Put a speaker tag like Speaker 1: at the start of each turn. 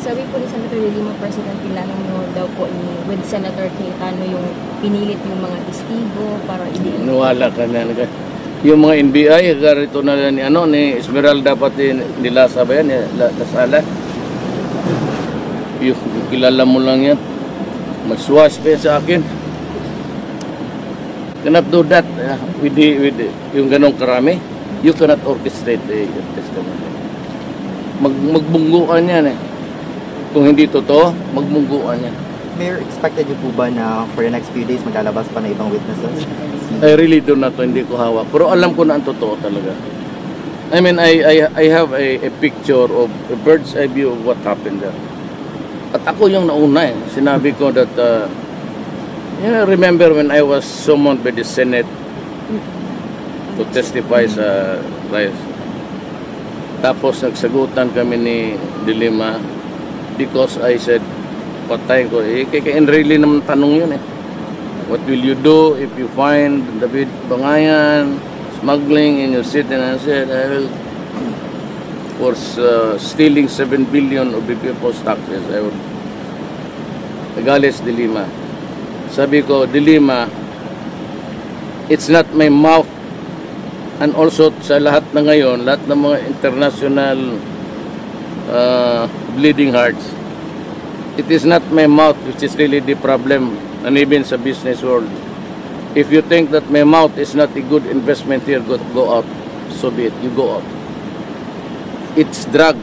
Speaker 1: Sabi po ni Senator De Lima, President Pilanong daw po with Senator Cayetano yung pinilit yung mga testigo para
Speaker 2: Nuwala ka na. Yung mga NBI, garito na ni Esmeralda pati nila sabayan, Lasala. Yung kilala mo lang yan. Maswas pa yan sa akin. Cannot do that with yung ganong karami. You cannot orchestrate your testimony. Magbungguan yan eh. Kung hindi totoo, magbungguan yan.
Speaker 3: Mayor, expected niyo po ba na for the next few days maglalabas pa na ibang witnesses?
Speaker 2: I really do not, hindi ko hawak. Pero alam ko na ang totoo talaga. I mean, I have a picture of a bird's eye view of what happened there. At ako yung nauna eh. Sinabi ko that, remember when I was summoned by the Senate to testify sa rice. Tapos nagsagutan kami ni De Lima because I said, patay ko. Kaya really naman tanong yun eh. What will you do if you find David Bangayan smuggling in your city? And I said, I will, for stealing 7 billion of the people's taxes, I would. Nagalis De Lima. Sabi ko, De Lima, it's not my mouth. And also sa lahat na ngayon, lahat ng mga international bleeding hearts, it is not my mouth which is really the problem, and even sa business world. If you think that my mouth is not a good investment here, go out. So be it, you go out. It's drugs.